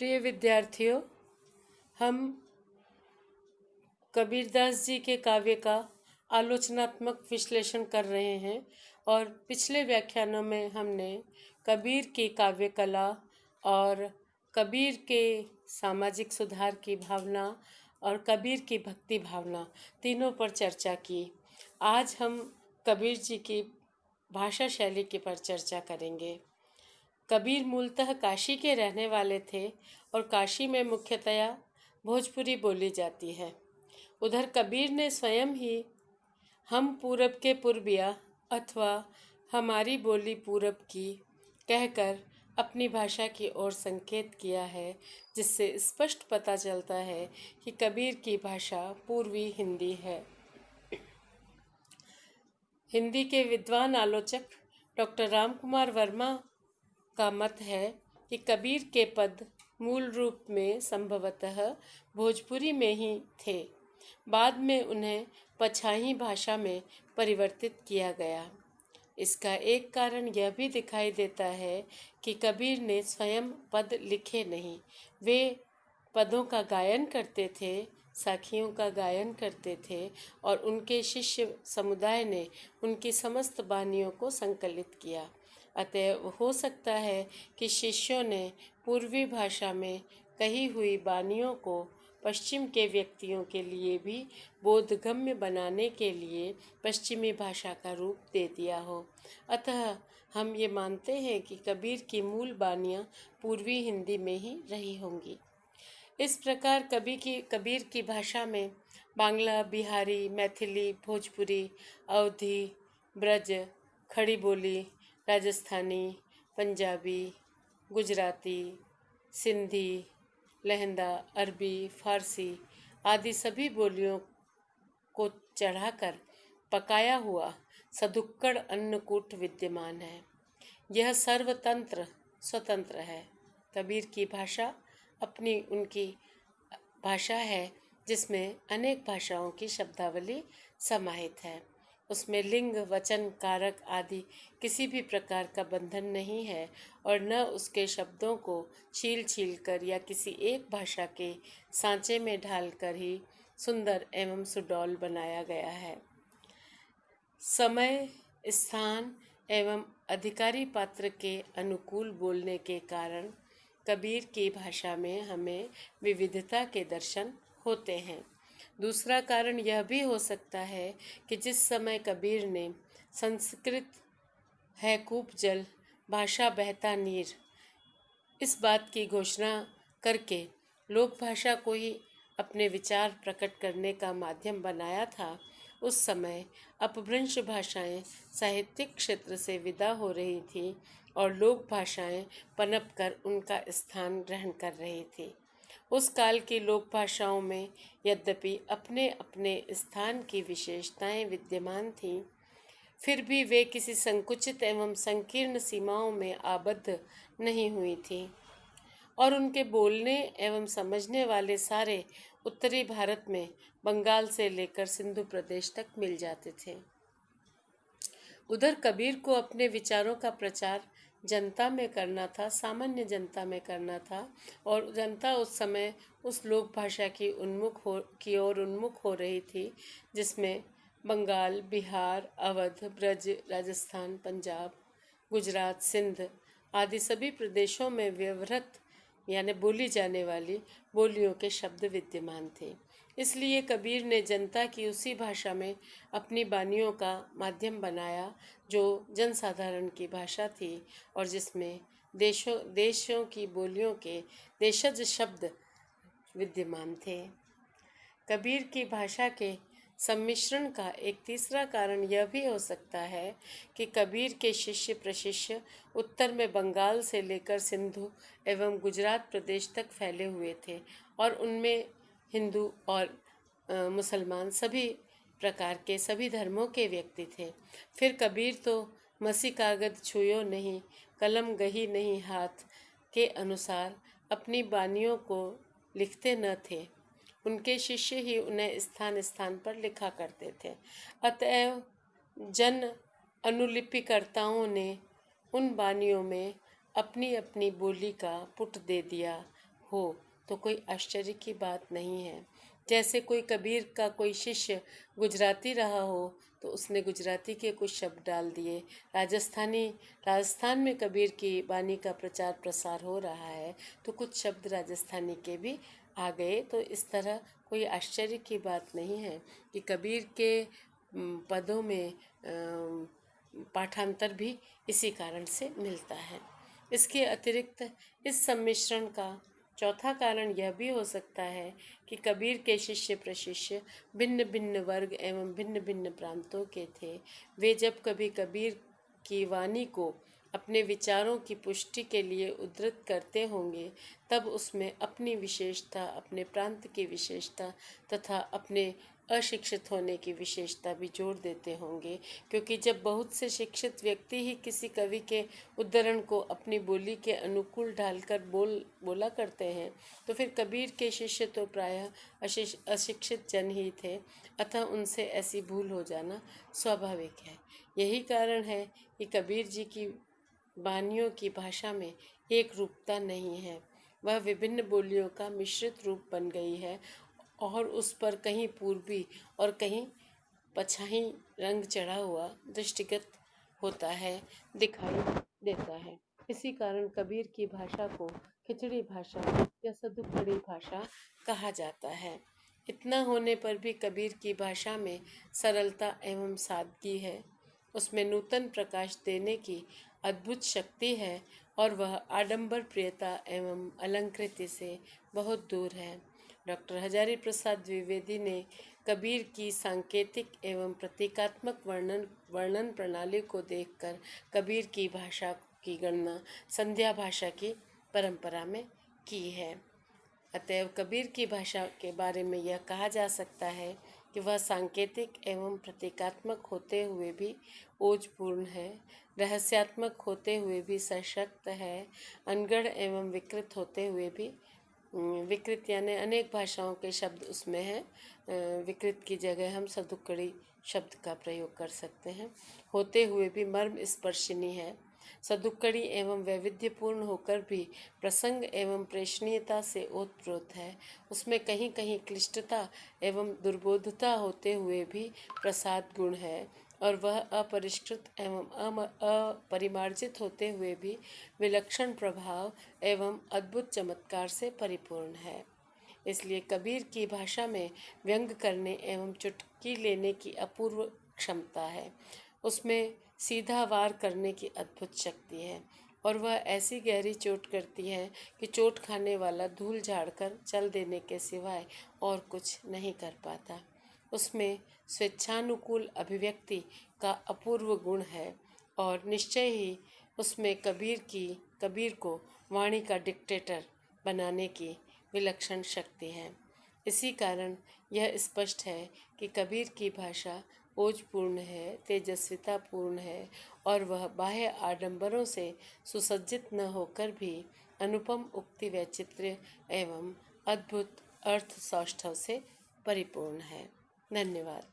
प्रिय विद्यार्थियों, हम कबीरदास जी के काव्य का आलोचनात्मक विश्लेषण कर रहे हैं और पिछले व्याख्यानों में हमने कबीर की काव्य कला और कबीर के सामाजिक सुधार की भावना और कबीर की भक्ति भावना तीनों पर चर्चा की। आज हम कबीर जी की भाषा शैली के पर चर्चा करेंगे। कबीर मूलतः काशी के रहने वाले थे और काशी में मुख्यतया भोजपुरी बोली जाती है। उधर कबीर ने स्वयं ही हम पूरब के पूर्बिया अथवा हमारी बोली पूरब की कहकर अपनी भाषा की ओर संकेत किया है, जिससे स्पष्ट पता चलता है कि कबीर की भाषा पूर्वी हिंदी है। हिंदी के विद्वान आलोचक डॉक्टर रामकुमार वर्मा का मत है कि कबीर के पद मूल रूप में संभवतः भोजपुरी में ही थे। बाद में उन्हें पछाही भाषा में परिवर्तित किया गया। इसका एक कारण यह भी दिखाई देता है कि कबीर ने स्वयं पद लिखे नहीं। वे पदों का गायन करते थे, साखियों का गायन करते थे और उनके शिष्य समुदाय ने उनकी समस्त बानियों को संकलित किया। अतः हो सकता है कि शिष्यों ने पूर्वी भाषा में कही हुई बानियों को पश्चिम के व्यक्तियों के लिए भी बोधगम्य बनाने के लिए पश्चिमी भाषा का रूप दे दिया हो। अतः हम ये मानते हैं कि कबीर की मूल बानियाँ पूर्वी हिंदी में ही रही होंगी। इस प्रकार कबीर की भाषा में बांग्ला, बिहारी, मैथिली, भोजपुरी, अवधी, ब्रज, खड़ी बोली, राजस्थानी, पंजाबी, गुजराती, सिंधी, लहंदा, अरबी, फारसी आदि सभी बोलियों को चढ़ाकर पकाया हुआ सदुक्कड़ अन्नकूट विद्यमान है। यह सर्वतंत्र स्वतंत्र है। कबीर की भाषा अपनी उनकी भाषा है जिसमें अनेक भाषाओं की शब्दावली समाहित है। उसमें लिंग, वचन, कारक आदि किसी भी प्रकार का बंधन नहीं है और न उसके शब्दों को छील छील कर या किसी एक भाषा के सांचे में ढालकर ही सुंदर एवं सुडौल बनाया गया है। समय, स्थान एवं अधिकारी पात्र के अनुकूल बोलने के कारण कबीर की भाषा में हमें विविधता के दर्शन होते हैं। दूसरा कारण यह भी हो सकता है कि जिस समय कबीर ने संस्कृत है कूप जल, भाषा बहता नीर, इस बात की घोषणा करके लोक भाषा को ही अपने विचार प्रकट करने का माध्यम बनाया था, उस समय अपभ्रंश भाषाएं साहित्यिक क्षेत्र से विदा हो रही थी और लोक भाषाएं पनप कर उनका स्थान ग्रहण कर रही थी। उस काल की लोक भाषाओं में यद्यपि अपने अपने स्थान की विशेषताएं विद्यमान थीं, फिर भी वे किसी संकुचित एवं संकीर्ण सीमाओं में आबद्ध नहीं हुई थीं और उनके बोलने एवं समझने वाले सारे उत्तरी भारत में बंगाल से लेकर सिंधु प्रदेश तक मिल जाते थे। उधर कबीर को अपने विचारों का प्रचार जनता में करना था, सामान्य जनता में करना था और जनता उस समय उस लोक भाषा की ओर उन्मुख हो रही थी जिसमें बंगाल, बिहार, अवध, ब्रज, राजस्थान, पंजाब, गुजरात, सिंध आदि सभी प्रदेशों में व्यवहृत यानी बोली जाने वाली बोलियों के शब्द विद्यमान थे। इसलिए कबीर ने जनता की उसी भाषा में अपनी बानियों का माध्यम बनाया जो जनसाधारण की भाषा थी और जिसमें देशों की बोलियों के देशज शब्द विद्यमान थे। कबीर की भाषा के सम्मिश्रण का एक तीसरा कारण यह भी हो सकता है कि कबीर के शिष्य प्रशिष्य उत्तर में बंगाल से लेकर सिंधु एवं गुजरात प्रदेश तक फैले हुए थे और उनमें हिंदू और मुसलमान सभी प्रकार के सभी धर्मों के व्यक्ति थे। फिर कबीर तो मसी कागद छुयो नहीं, कलम गही नहीं हाथ के अनुसार अपनी बानियों को लिखते न थे, उनके शिष्य ही उन्हें स्थान स्थान पर लिखा करते थे। अतएव जन अनुलिपिकर्ताओं ने उन बानियों में अपनी अपनी बोली का पुट दे दिया हो तो कोई आश्चर्य की बात नहीं है। जैसे कोई कबीर का कोई शिष्य गुजराती रहा हो तो उसने गुजराती के कुछ शब्द डाल दिए। राजस्थान में कबीर की बानी का प्रचार प्रसार हो रहा है तो कुछ शब्द राजस्थानी के भी आ गए। तो इस तरह कोई आश्चर्य की बात नहीं है कि कबीर के पदों में पाठांतर भी इसी कारण से मिलता है। इसके अतिरिक्त इस सम्मिश्रण का चौथा कारण यह भी हो सकता है कि कबीर के शिष्य प्रशिष्य भिन्न भिन्न वर्ग एवं भिन्न भिन्न प्रांतों के थे। वे जब कभी कबीर की वाणी को अपने विचारों की पुष्टि के लिए उद्धृत करते होंगे तब उसमें अपनी विशेषता, अपने प्रांत की विशेषता तथा अपने अशिक्षित होने की विशेषता भी जोड़ देते होंगे, क्योंकि जब बहुत से शिक्षित व्यक्ति ही किसी कवि के उद्धरण को अपनी बोली के अनुकूल ढालकर बोला करते हैं तो फिर कबीर के शिष्य तो प्रायः अशिक्षित जन ही थे, अतः उनसे ऐसी भूल हो जाना स्वाभाविक है। यही कारण है कि कबीर जी की बानियों की भाषा में एक रूपता नहीं है, वह विभिन्न बोलियों का मिश्रित रूप बन गई है और उस पर कहीं पूर्वी और कहीं पछाई रंग चढ़ा हुआ दृष्टिगत होता है, दिखाई देता है। इसी कारण कबीर की भाषा को खिचड़ी भाषा या सदुपड़ी भाषा कहा जाता है। इतना होने पर भी कबीर की भाषा में सरलता एवं सादगी है, उसमें नूतन प्रकाश देने की अद्भुत शक्ति है और वह आडंबर प्रियता एवं अलंकृति से बहुत दूर है। डॉक्टर हजारी प्रसाद द्विवेदी ने कबीर की सांकेतिक एवं प्रतीकात्मक वर्णन प्रणाली को देखकर कबीर की भाषा की गणना संध्या भाषा की परंपरा में की है। अतएव कबीर की भाषा के बारे में यह कहा जा सकता है कि वह सांकेतिक एवं प्रतीकात्मक होते हुए भी ओजपूर्ण है, रहस्यात्मक होते हुए भी सशक्त है, अनगढ़ एवं विकृत होते हुए भी विकृत यानी अनेक भाषाओं के शब्द उसमें हैं, विकृत की जगह हम सदुक्कड़ी शब्द का प्रयोग कर सकते हैं, होते हुए भी मर्म स्पर्शिनी है, सदुक्कड़ी एवं वैविध्यपूर्ण होकर भी प्रसंग एवं प्रेषणीयता से ओतप्रोत है, उसमें कहीं कहीं क्लिष्टता एवं दुर्बोधता होते हुए भी प्रसाद गुण है और वह अपरिष्कृत एवं अपरिमार्जित होते हुए भी विलक्षण प्रभाव एवं अद्भुत चमत्कार से परिपूर्ण है। इसलिए कबीर की भाषा में व्यंग करने एवं चुटकी लेने की अपूर्व क्षमता है, उसमें सीधा वार करने की अद्भुत शक्ति है और वह ऐसी गहरी चोट करती है कि चोट खाने वाला धूल झाड़कर चल देने के सिवाय और कुछ नहीं कर पाता। उसमें स्वेच्छानुकूल अभिव्यक्ति का अपूर्व गुण है और निश्चय ही उसमें कबीर को वाणी का डिक्टेटर बनाने की विलक्षण शक्ति है। इसी कारण यह स्पष्ट है कि कबीर की भाषा ओजपूर्ण है, तेजस्वितापूर्ण है और वह बाह्य आडंबरों से सुसज्जित न होकर भी अनुपम उक्ति वैचित्र्य एवं अद्भुत अर्थ सौष्ठव से परिपूर्ण है। धन्यवाद।